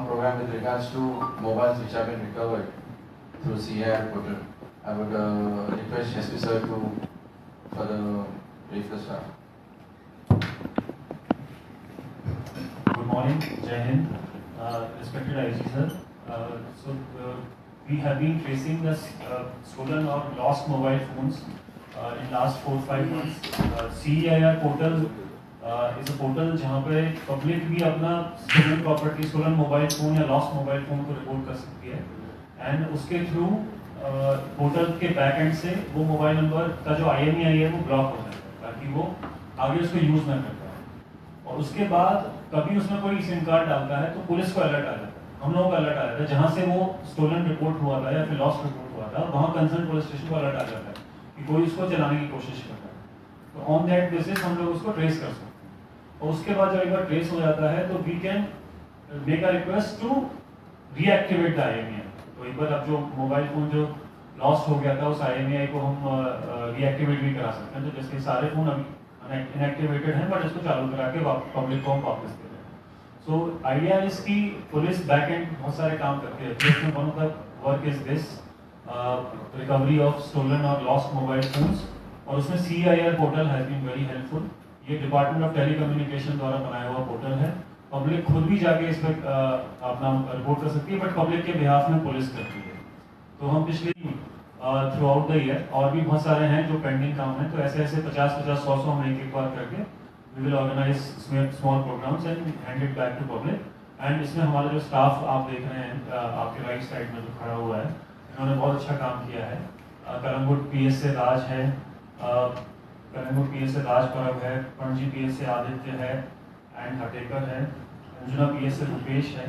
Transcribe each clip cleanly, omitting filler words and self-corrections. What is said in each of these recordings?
small program with regards to mobiles which have been recovered through CAR portal. I would request SP sir to further brief the staff. Good morning, Jai Hind, respected IG sir. We have been tracing the stolen or lost mobile phones in last 4-5 months. CEIR portal is a portal जहाँ पे public भी अपना stolen property, stolen mobile phone या lost mobile phone को report कर सकती है and उसके थ्रू पोर्टल के बैक एंड से वो मोबाइल नंबर का जो IMEI है वो ब्लॉक हो जाता है ताकि वो आगे उसको यूज़ ना कर पाए। और उसके बाद कभी उसमें कोई सिम कार्ड डालता है तो पुलिस को अलर्ट आ जाता है, हम लोगों का अलर्ट आ जाता है जहाँ से वो स्टोलन रिपोर्ट हुआ था या फिर लॉस्ट रिपोर्ट हुआ था, वहाँ कंसर्न पुलिस स्टेशन को अलर्ट आ जाता है कि कोई उसको चलाने की कोशिश कर रहा है। तो ऑन दैट बेसिस हम लोग उसको ट्रेस कर सकते हैं और उसके बाद जब एक बार ट्रेस हो जाता है तो we can make a request to reactivate the IMEI। तो एक बार अब जो मोबाइल फ़ोन जो लॉस्ट हो गया था उस IMEI को हम रीएक्टिवेट भी करा सकते हैं। तो जैसे सारे फ़ोन अभी इनएक्टिवेटेड हैं बट इसको चालू करा के पब्लिक को हम वापस दे रहे हैं। सो आइडिया इज कि पुलिस बैक एंड बहुत सारे काम करती है, जिसमें one of the work is this recovery of stolen और लॉस्ट मोबाइल फोन्स, और उसमें CEIR portal has been very helpful. ये डिपार्टमेंट ऑफ टेलीकम्युनिकेशन द्वारा बनाया हुआ पोर्टल है। पब्लिक खुद भी जाके इस पर अपना रिपोर्ट कर सकती है बट पब्लिक के बिहाफ में पुलिस करती है। तो हम पिछले थ्रू आउट द ईयर और भी बहुत सारे हैं जो पेंडिंग काम है, तो ऐसे 50-100 हम एक बार करके we will organize small programs and hand it back to public. And इसमें हमारा जो स्टाफ आप देख रहे हैं आपके राइट साइड में जो खड़ा हुआ है, इन्होंने बहुत अच्छा काम किया है। कलंगुट PS से राज है, कलंगुट PS से राज परब है, पणजी PS से आदित्य है एंड हटेकर है, अंजुना PS से रुपेश है।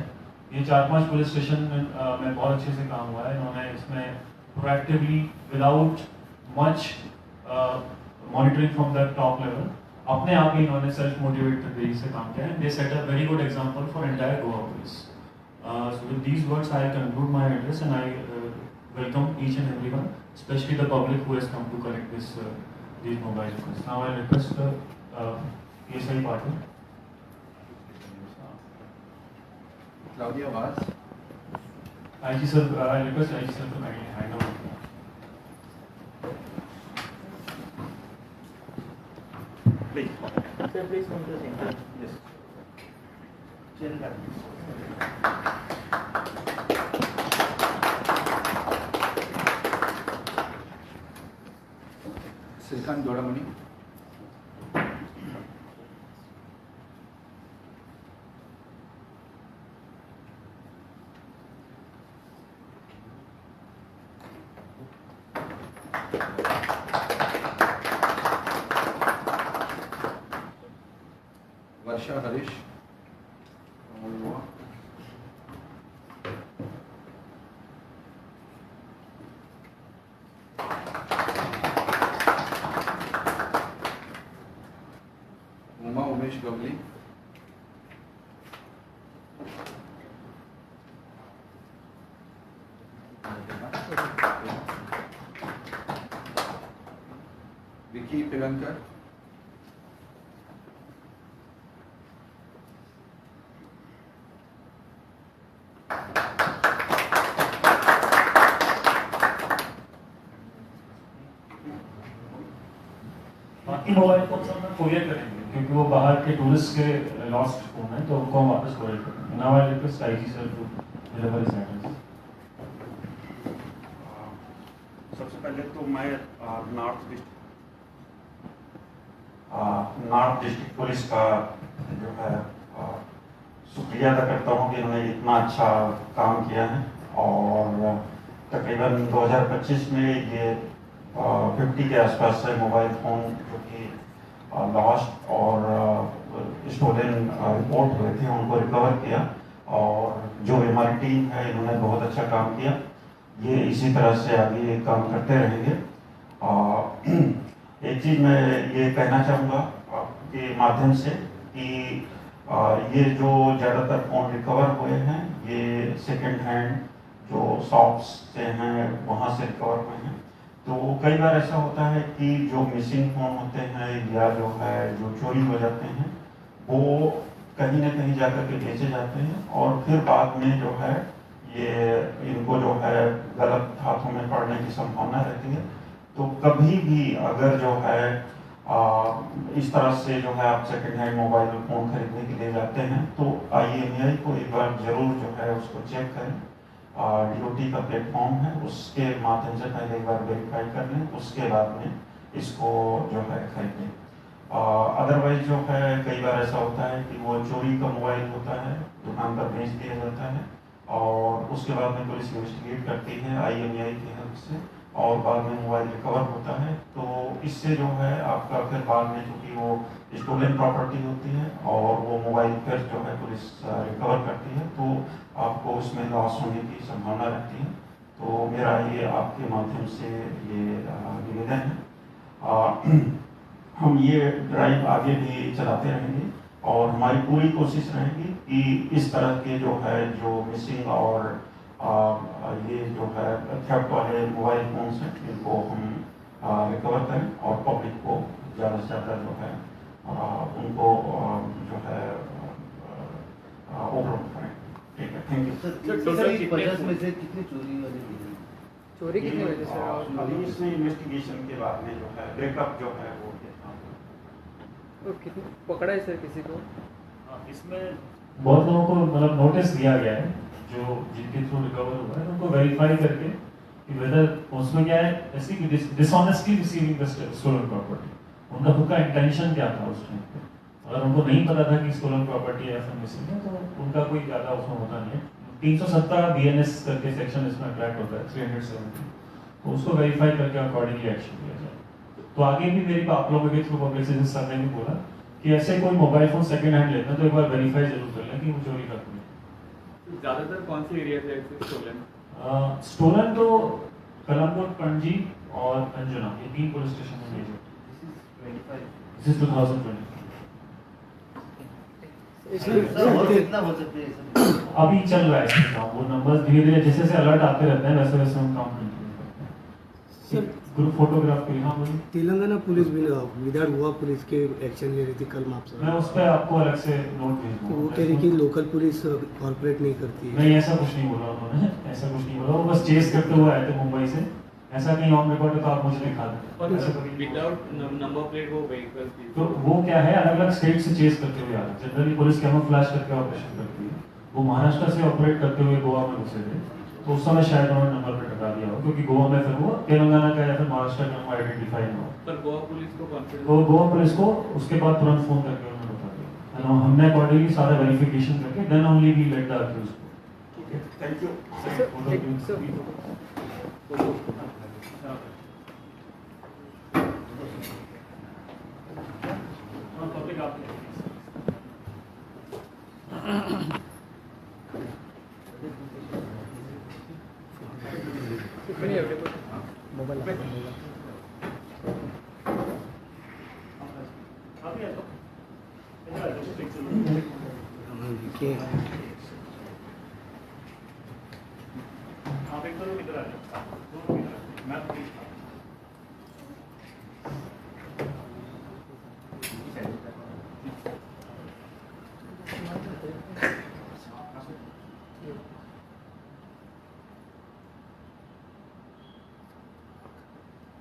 ये 4-5 पुलिस स्टेशन में बहुत अच्छे से काम हुआ है। इन्होंने इसमें proactively without much monitoring from the top level अपने आप ही इन्होंने सेल्फ मोटिवेटेड वे से काम किया है। They set a very good example for entire Goa police. So with these words I conclude my address and I welcome each and everyone, especially the public who has come to collect these mobile phones. Now I request PSI Patil. Claudia Vaz. IG sir, I request IG sir to kindly hand over. Please. Sir, please come to the center. Yes. Srikanth Dodamani. Varsha Harish. Uma Umesh Gavli. Vicky Pilankar. बाकी mobile phone सब हम courier करेंगे क्योंकि वो बाहर के tourist के lost phone है, तो उनको हम वापस कोरियर करेंगे। Now I request IG sir to deliver his address. सबसे पहले तो मैं नॉर्थ डिस्ट्रिक्ट पुलिस का जो है शुक्रिया अदा करता हूँ कि इन्होंने इतना अच्छा काम किया है। और तकरीबन 2025 में ये 50 के आसपास से मोबाइल फ़ोन जो कि लॉस्ट और स्टोलन रिपोर्ट हुए थे उनको रिकवर किया, और जो हमारी टीम है इन्होंने बहुत अच्छा काम किया। ये इसी तरह से आगे काम करते रहेंगे। एक चीज़ मैं ये कहना चाहूँगा आपके माध्यम से कि ये जो ज़्यादातर फ़ोन रिकवर हुए हैं ये सेकेंड हैंड जो शॉप्स से हैं वहाँ से रिकवर हुए हैं। तो कई बार ऐसा होता है कि जो मिसिंग फ़ोन होते हैं या जो है जो चोरी हो जाते हैं वो कहीं ना कहीं जाकर के बेचे जाते हैं और फिर बाद में जो है ये इनको जो है गलत हाथों में पड़ने की संभावना रहती है। तो कभी भी अगर जो है इस तरह से जो है आप सेकेंड हैंड मोबाइल फ़ोन खरीदने के लिए जाते हैं तो IMEI को एक बार जरूर जो है उसको चेक करें। DOT का प्लेटफॉर्म है, उसके माध्यम से पहले एक बार वेरीफाई कर लें, उसके बाद में इसको जो है खरीदें। अदरवाइज जो है कई बार ऐसा होता है कि वो चोरी का मोबाइल होता है, दुकान पर बेच दिया जाता है और उसके बाद में पुलिस इन्वेस्टिगेट करती है IMEI की हेल्प से और बाद में मोबाइल रिकवर होता है। तो इससे जो है आपका फिर बाद में चूँकि वो स्टोलन प्रॉपर्टी होती है और वो मोबाइल फिर जो है पुलिस रिकवर करती है तो आपको उसमें लॉस होने की संभावना रहती है। तो मेरा ये आपके माध्यम से ये निवेदन है। हम ये ड्राइव आगे भी चलाते रहेंगे और हमारी पूरी कोशिश रहेगी कि इस तरह के जो है जो मिसिंग और ये जो है थेफ्ट वाले मोबाइल फोन्स हैं इनको हम रिकवर करें और पब्लिक को ज़्यादा से ज़्यादा जो है उनको जो है उपलब्ध करें। ठीक है, थैंक यू। सर 50 में से कितनी चोरी वाली थी? चोरी कितनी वजह से? अभी इसमें इन्वेस्टिगेशन के बाद में जो है ब्रेकअप जो है वो तो कितनी पकड़ा है सर किसी को? इसमें बहुत लोगों को मतलब नोटिस दिया गया है जो जिनके थ्रू रिकवर हुआ है उनको वेरीफाई करके कि वेदर उसमें क्या है ऐसी कि dishonestly receiving the stolen property, उनका खुद का इंटेंशन क्या था उस टाइम पे। अगर उनको नहीं पता था कि स्टोलन प्रॉपर्टी है ऐसा मिसिंग है तो उनका कोई ज़्यादा उसमें होता नहीं है। 317 BNS करके सेक्शन इसमें अट्रैक्ट होता है 370, तो उसको वेरीफाई करके अकॉर्डिंगली एक्शन लिया जाए। तो आगे भी मेरी आप लोगों के थ्रू पब्लिसिटी सर ने भी बोला कि ऐसे कोई मोबाइल फोन सेकंड हैंड लेते हैं तो एक बार वेरीफाई जरूर कर लें कि वो चोरी करते हैं। ज्यादातर कौन से एरिया से स्टोलन? स्टोलन तो कलमपुर, पणजी और अंजुना, ये 3 पुलिस स्टेशन में मेजर। This is 2020। कितना हो सकते हैं? अभी चल रहा है इसका काम, वो नंबर्स धीरे धीरे जैसे जैसे अलर्ट आते रहते हैं वैसे वैसे हम काम करते हैं। ग्रुप फोटोग्राफ के यहाँ बोलिए। तेलंगाना पुलिस भी विदाउट गोवा पुलिस के एक्शन ले रही थी कल आपसे। मैं उस पर आपको अलग से नोट भेज तो वो कह रही कि लोकल पुलिस कॉर्पोरेट नहीं करती है। नहीं, ऐसा कुछ नहीं बोला उन्होंने, ऐसा कुछ नहीं बोला। वो बस चेस करते हुए आए थे मुंबई से, ऐसा कहीं ऑन रिकॉर्ड है तो आप मुझे दिखा दें। और विदाउट नंबर प्लेट वो व्हीकल की तो वो क्या है अलग अलग स्टेट से चेस करते हुए आ रहे। जनरली पुलिस कैमोफ्लेज करके ऑपरेशन करती है, वो महाराष्ट्र से ऑपरेट करते हुए गोवा में घुसे थे तो उस समय शायद उन्होंने नंबर प्लेट हटा दिया हो क्योंकि गोवा में फिर वो तेलंगाना का या फिर महाराष्ट्र का नंबर आइडेंटिफाई ना हो। पर गोवा पुलिस को कॉन्फिडेंस तो गोवा पुलिस को उसके बाद तुरंत फोन करके उन्होंने बता दिया और हमने अकॉर्डिंगली सारा वेरिफिकेशन करके then only we let the accused को। ठीक है, thank you.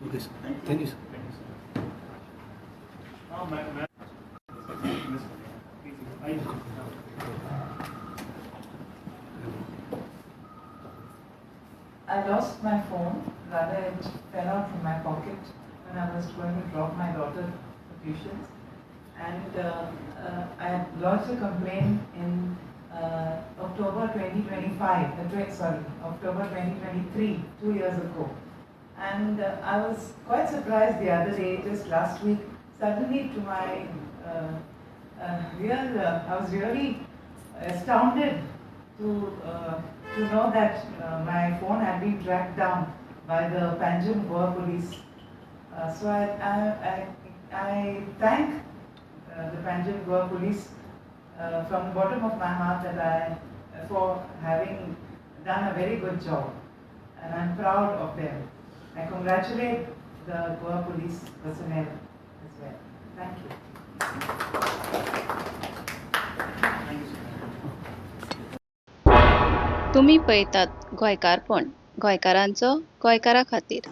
Okay sir, thank you sir. I lost my phone, rather it fell out from my pocket when I was going to drop my daughter to tuition. And I had lodged a complaint in October 2025, October 2023, 2 years ago. And I was quite surprised the other day, just last week, suddenly to my I was really astounded to know that my phone had been tracked down by the Panjim Goa police. So I thank the Panjim Goa police from the bottom of my heart for having done a very good job, and I'm proud of them. I congratulate the Goa police personnel as well. Thank you. तुम्ही पळयतात गोंयकारपण गोंयकारांचो गोंयकारा खातीर.